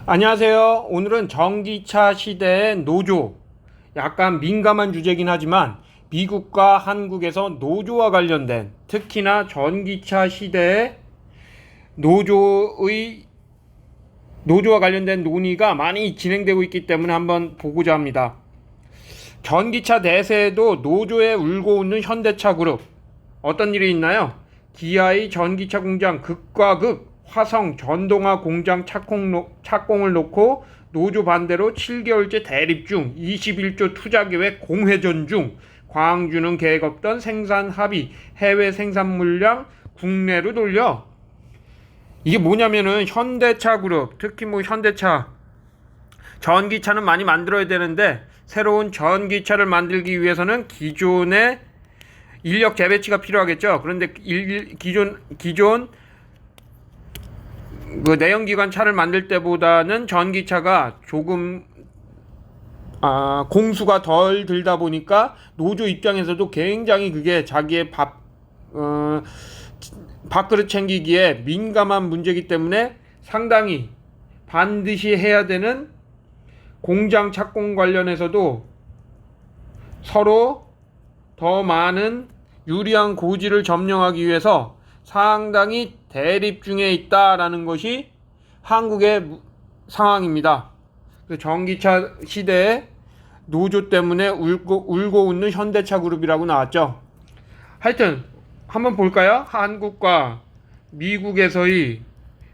안녕하세요. 오늘은 전기차 시대의 노조. 약간 민감한 주제긴 하지만 미국과 한국에서 노조와 관련된, 특히나 전기차 시대의 노조와 관련된 논의가 많이 진행되고 있기 때문에 한번 보고자 합니다. 전기차 대세에도 노조에 울고 웃는 현대차 그룹. 어떤 일이 있나요? 기아의 전기차 공장 극과 극, 화성 전동화 공장 착공을 놓고 노조 반대로 7개월째 대립 중, 21조 투자 계획 공회전 중, 광주는 계획 없던 생산 합의, 해외 생산 물량 국내로 돌려. 이게 뭐냐면은 현대차 그룹, 특히 현대차 전기차는 많이 만들어야 되는데, 새로운 전기차를 만들기 위해서는 기존의 인력 재배치가 필요하겠죠. 그런데 기존 그 내연기관 차를 만들 때보다는 전기차가 조금 공수가 덜 들다 보니까 노조 입장에서도 굉장히 그게 자기의 밥그릇 챙기기에 민감한 문제이기 때문에 상당히 반드시 해야 되는 공장 착공 관련해서도 서로 더 많은 유리한 고지를 점령하기 위해서 상당히 대립 중에 있다라는 것이 한국의 상황입니다. 전기차 시대에 노조 때문에 울고 웃는 현대차 그룹이라고 나왔죠. 하여튼 한번 볼까요? 한국과 미국에서의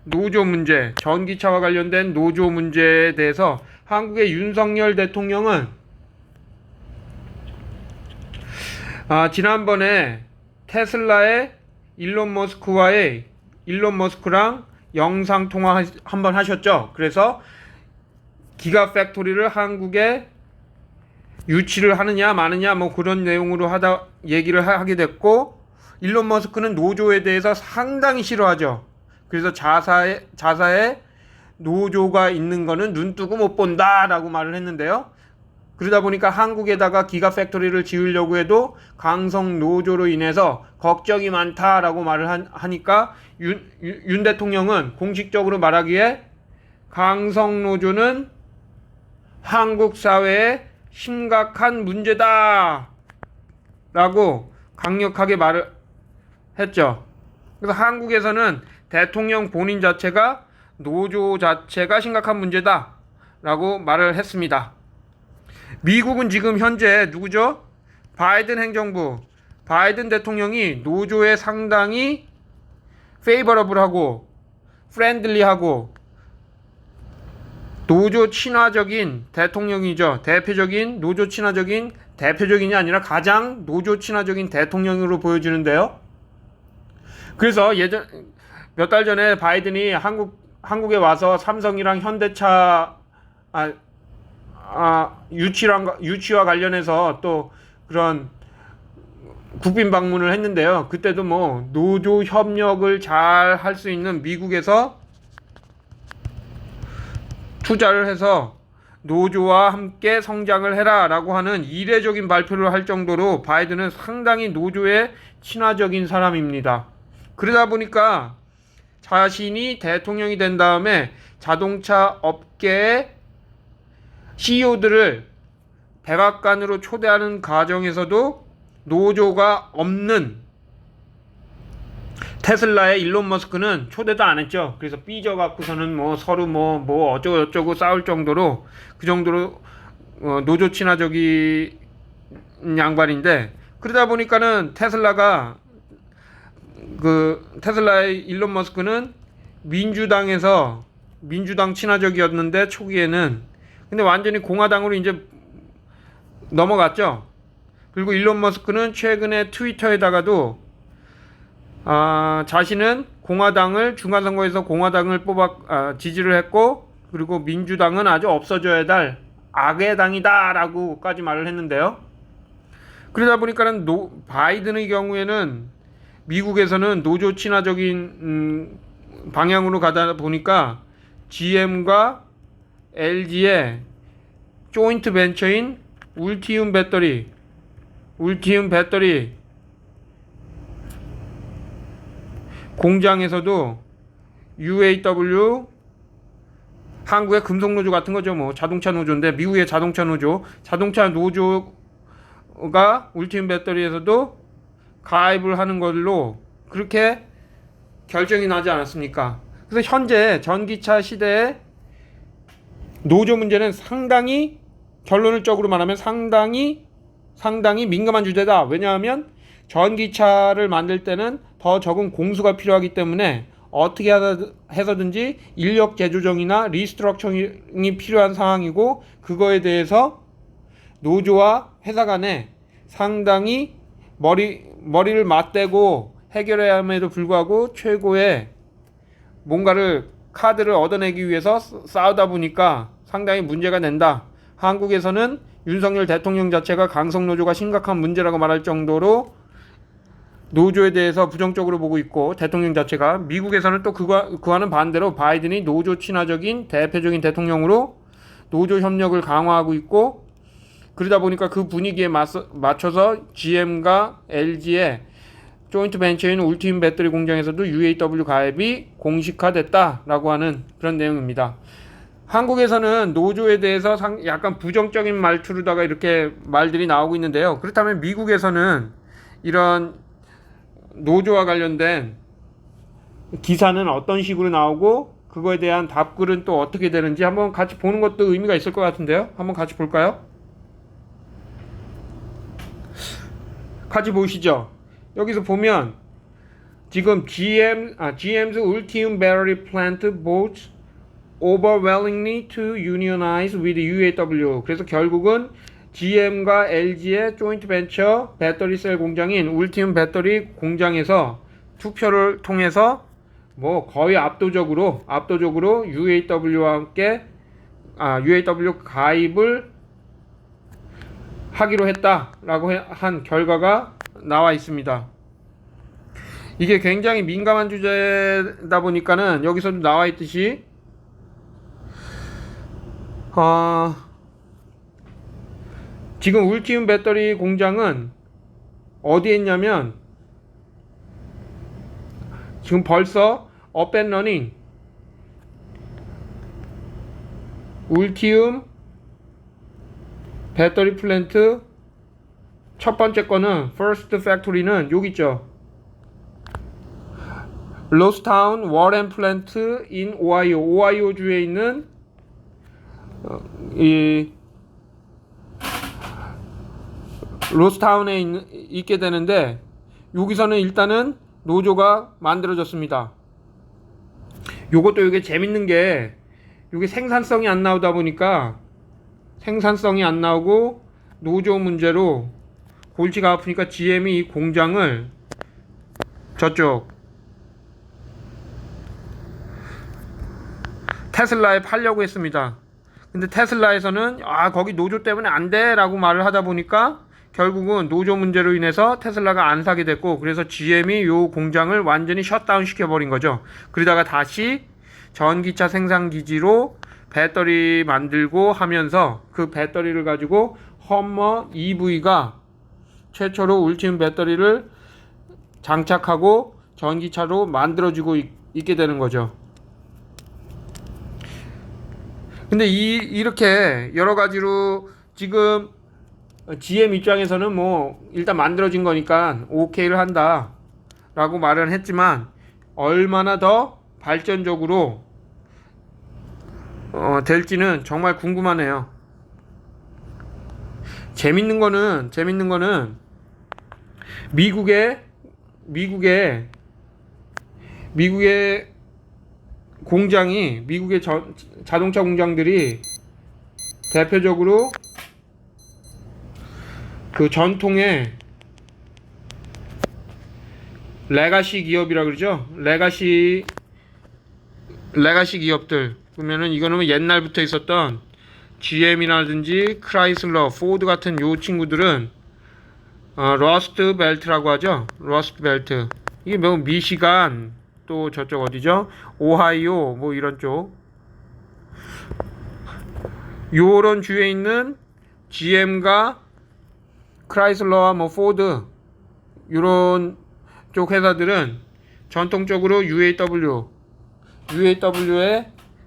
노조 문제, 전기차와 관련된 노조 문제에 대해서 한국의 윤석열 대통령은 지난번에 테슬라의 일론 머스크랑 영상 통화 한번 하셨죠. 그래서 기가 팩토리를 한국에 유치를 하느냐 마느냐 그런 내용으로 얘기를 하게 됐고, 일론 머스크는 노조에 대해서 상당히 싫어하죠. 그래서 자사에 노조가 있는 거는 눈 뜨고 못 본다라고 말을 했는데요. 그러다 보니까 한국에다가 기가 팩토리를 지으려고 해도 강성 노조로 인해서 걱정이 많다라고 말을 하니까 윤 대통령은 공식적으로 말하기에 강성 노조는 한국 사회에 심각한 문제다 라고 강력하게 말을 했죠. 그래서 한국에서는 대통령 본인 자체가 노조 자체가 심각한 문제다 라고 말을 했습니다. 미국은 지금 현재 누구죠? 바이든 행정부, 바이든 대통령이 노조에 상당히 페이버러블하고 프렌들리하고 노조 친화적인 대통령이죠. 노조 친화적인, 대표적인이 아니라 가장 노조 친화적인 대통령으로 보여지는데요. 그래서 몇 달 전에 바이든이 한국에 와서 삼성이랑 현대차 유치와 관련해서 또 그런 국빈 방문을 했는데요. 그때도 노조 협력을 잘 할 수 있는 미국에서 투자를 해서 노조와 함께 성장을 해라 라고 하는 이례적인 발표를 할 정도로 바이든은 상당히 노조에 친화적인 사람입니다. 그러다 보니까 자신이 대통령이 된 다음에 자동차 업계의 CEO들을 백악관으로 초대하는 과정에서도 노조가 없는 테슬라의 일론 머스크는 초대도 안 했죠. 그래서 삐져갖고서는 서로 어쩌고 싸울 정도로, 그 정도로 노조 친화적인 양반인데, 그러다 보니까는 테슬라의 일론 머스크는 민주당 친화적이었는데 초기에는, 근데 완전히 공화당으로 이제 넘어갔죠. 그리고 일론 머스크는 최근에 트위터에다가도 자신은 중간선거에서 공화당을 지지를 했고, 그리고 민주당은 아주 없어져야 될 악의 당이다 라고까지 말을 했는데요. 그러다 보니까는 바이든의 경우에는 미국에서는 노조 친화적인 방향으로 가다 보니까 GM과 LG의 조인트 벤처인 울티움 배터리 공장에서도 UAW 한국의 금속노조 같은 거죠. 뭐 자동차 노조인데 미국의 자동차 노조가 울티움 배터리에서도 가입을 하는 걸로 그렇게 결정이 나지 않았습니까? 그래서 현재 전기차 시대에 노조 문제는 상당히, 결론적으로 말하면 상당히 민감한 주제다. 왜냐하면 전기차를 만들 때는 더 적은 공수가 필요하기 때문에 어떻게 해서든지 인력 재조정이나 리스트럭처링이 필요한 상황이고, 그거에 대해서 노조와 회사 간에 상당히 머리를 맞대고 해결해야 함에도 불구하고 최고의 뭔가를 카드를 얻어내기 위해서 싸우다 보니까 상당히 문제가 된다. 한국에서는 윤석열 대통령 자체가 강성노조가 심각한 문제라고 말할 정도로 노조에 대해서 부정적으로 보고 있고, 대통령 자체가 미국에서는 또 그와는 반대로 바이든이 노조 친화적인 대표적인 대통령으로 노조 협력을 강화하고 있고, 그러다 보니까 그 분위기에 맞춰서 GM과 LG의 조인트 벤처인 울티움 배터리 공장에서도 UAW 가입이 공식화됐다라고 하는 그런 내용입니다. 한국에서는 노조에 대해서 약간 부정적인 말투로다가 이렇게 말들이 나오고 있는데요. 그렇다면 미국에서는 이런 노조와 관련된 기사는 어떤 식으로 나오고 그거에 대한 답글은 또 어떻게 되는지 한번 같이 보는 것도 의미가 있을 것 같은데요. 한번 같이 볼까요? 같이 보시죠. 여기서 보면 지금 GM's Ultium Battery Plant votes overwhelmingly to unionize with UAW. 그래서 결국은 GM과 LG의 조인트 벤처 배터리 셀 공장인 울티움 배터리 공장에서 투표를 통해서 뭐 거의 압도적으로 UAW와 함께 UAW 가입을 하기로 했다라고 한 결과가 나와 있습니다. 이게 굉장히 민감한 주제다 보니까는 여기서도 나와 있듯이 지금 울티움 배터리 공장은 어디에 있냐면 지금 벌써 업 앤 러닝 울티움 배터리 플랜트 첫 번째 거는 First Factory는 여기 있죠. 로스타운 워렌 플랜트 인 오하이오 주에 있는 이 로스타운에 있게 되는데, 여기서는 일단은 노조가 만들어졌습니다. 요것도 이게 재밌는 게 이게 생산성이 안 나오다 보니까 생산성이 안 나오고 노조 문제로 골치가 아프니까 GM이 이 공장을 저쪽 테슬라에 팔려고 했습니다. 근데 테슬라에서는 거기 노조 때문에 안 돼 라고 말을 하다 보니까 결국은 노조 문제로 인해서 테슬라가 안 사게 됐고, 그래서 GM이 요 공장을 완전히 셧다운 시켜버린 거죠. 그러다가 다시 전기차 생산기지로 배터리 만들고 하면서 그 배터리를 가지고 험머 EV가 최초로 울티움 배터리를 장착하고 전기차로 만들어지고 있게 되는 거죠. 근데 이렇게 여러 가지로 지금 GM 입장에서는 뭐 일단 만들어진 거니까 오케이를 한다 라고 말은 했지만, 얼마나 더 발전적으로 될지는 정말 궁금하네요. 재밌는 거는 미국의 공장이, 미국의 자동차 공장들이 대표적으로 그 전통의 레가시 기업이라 그러죠. 레가시 기업들. 그러면은 이거는 옛날부터 있었던 GM이라든지 크라이슬러, 포드 같은 요 친구들은 러스트 벨트라고 하죠. 러스트 벨트. 이게 뭐 미시간, 또 저쪽 어디죠? 오하이오 뭐 이런 쪽. 요런 주에 있는 GM과 크라이슬러와 뭐 포드 요런 쪽 회사들은 전통적으로 UAW에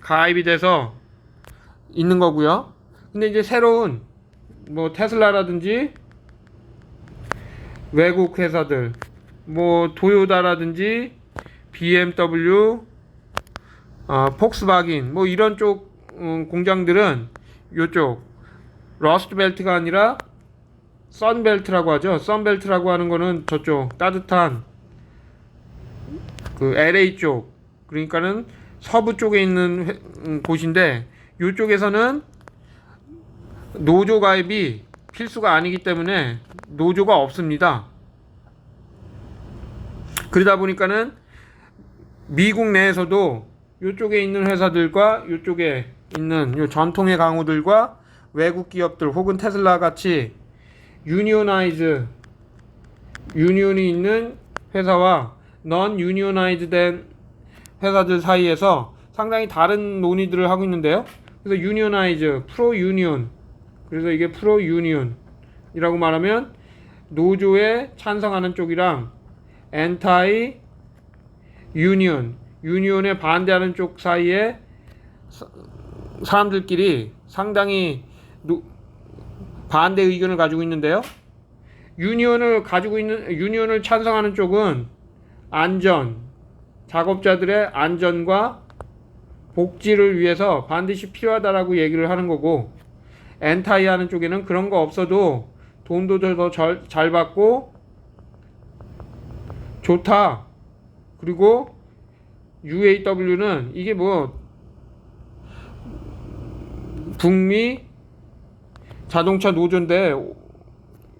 가입이 돼서 있는 거고요. 근데 이제 새로운 뭐 테슬라라든지 외국 회사들, 뭐 토요타라든지 BMW, 폭스바겐 뭐 이런 쪽 공장들은 요쪽 러스트 벨트가 아니라 선벨트라고 하죠. 선벨트라고 하는 거는 저쪽 따뜻한 그 LA 쪽, 그러니까는 서부 쪽에 있는 곳인데, 이쪽에서는 노조 가입이 필수가 아니기 때문에 노조가 없습니다. 그러다 보니까는 미국 내에서도 이쪽에 있는 회사들과 이쪽에 있는 요 전통의 강호들과 외국 기업들 혹은 테슬라 같이 유니온이 있는 회사와 넌 유니오나이즈 된 회사들 사이에서 상당히 다른 논의들을 하고 있는데요. 그래서 유니오나이즈, 프로 유니온, 그래서 이게 프로 유니온이라고 말하면 노조에 찬성하는 쪽이랑 엔타이 유니온, 유니온에 반대하는 쪽 사이에 사람들끼리 상당히 반대 의견을 가지고 있는데요. 유니온을 찬성하는 쪽은 작업자들의 안전과 복지를 위해서 반드시 필요하다라고 얘기를 하는 거고, 엔타이 하는 쪽에는 그런 거 없어도 돈도 더 잘 받고 좋다. 그리고 UAW는 이게 뭐 북미 자동차 노조인데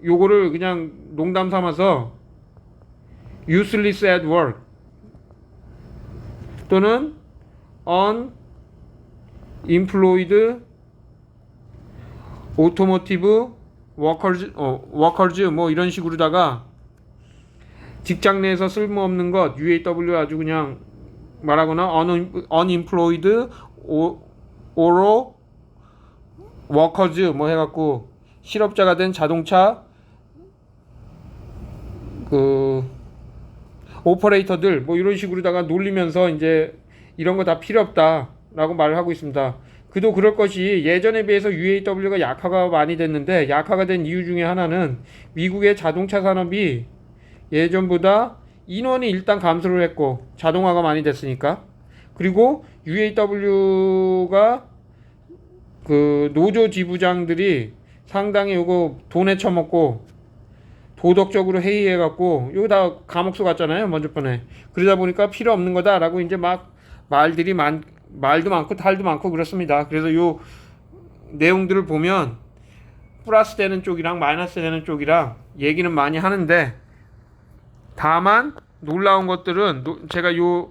요거를 그냥 농담 삼아서 useless at work 또는 unemployed automotive workers 뭐 이런 식으로다가 직장 내에서 쓸모없는 것 UAW 아주 그냥 말하거나 unemployed or workers 뭐 해갖고 실업자가 된 자동차 그 오퍼레이터들 뭐 이런 식으로다가 놀리면서 이제 이런 거 다 필요 없다라고 말을 하고 있습니다. 그도 그럴 것이 예전에 비해서 UAW가 약화가 많이 됐는데, 약화가 된 이유 중에 하나는 미국의 자동차 산업이 예전보다 인원이 일단 감소를 했고 자동화가 많이 됐으니까, 그리고 UAW가 그 노조 지부장들이 상당히 요거 돈에 처먹고 도덕적으로 해이해갖고 요거 다 감옥수 같잖아요 먼저 번에. 그러다 보니까 필요 없는 거다라고 이제 막 말도 많고 탈도 많고 그렇습니다. 그래서 요 내용들을 보면 플러스 되는 쪽이랑 마이너스 되는 쪽이랑 얘기는 많이 하는데, 다만 놀라운 것들은 제가 요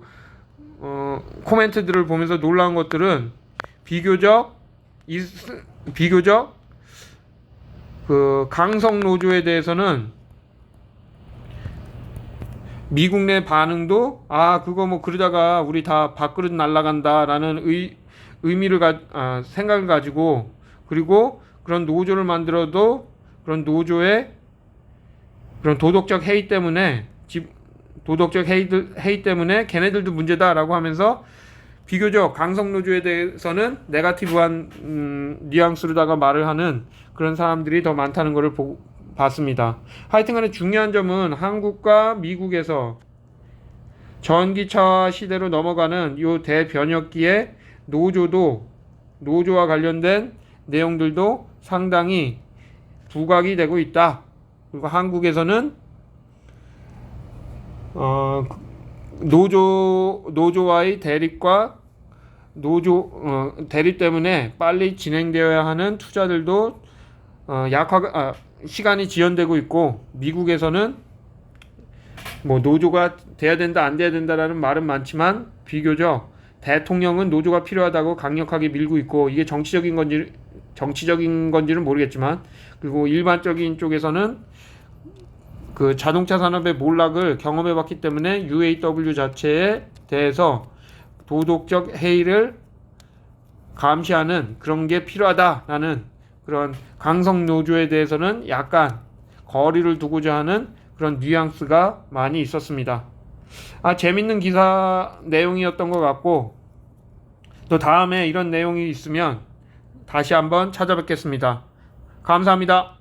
코멘트들을 보면서 놀라운 것들은 비교적 그 강성 노조에 대해서는 미국 내 반응도 그거 뭐 그러다가 우리 다 밥그릇 날라간다라는 생각을 가지고, 그리고 그런 노조를 만들어도 그런 노조의 그런 도덕적 해이 때문에 걔네들도 문제다라고 하면서 비교적 강성 노조에 대해서는 네거티브한 뉘앙스로다가 말을 하는 그런 사람들이 더 많다는 것을 봤습니다. 하여튼간에 중요한 점은 한국과 미국에서 전기차 시대로 넘어가는 이 대변혁기에 노조와 관련된 내용들도 상당히 부각이 되고 있다. 그리고 한국에서는 노조와의 대립과 대립 때문에 빨리 진행되어야 하는 투자들도 시간이 지연되고 있고, 미국에서는 뭐 노조가 돼야 된다 안 돼야 된다라는 말은 많지만 비교적 대통령은 노조가 필요하다고 강력하게 밀고 있고, 이게 정치적인 건지는 모르겠지만, 그리고 일반적인 쪽에서는 그 자동차 산업의 몰락을 경험해 봤기 때문에 UAW 자체에 대해서 도덕적 해이를 감시하는 그런 게 필요하다라는 그런 강성 노조에 대해서는 약간 거리를 두고자 하는 그런 뉘앙스가 많이 있었습니다. 재밌는 기사 내용이었던 것 같고, 또 다음에 이런 내용이 있으면 다시 한번 찾아뵙겠습니다. 감사합니다.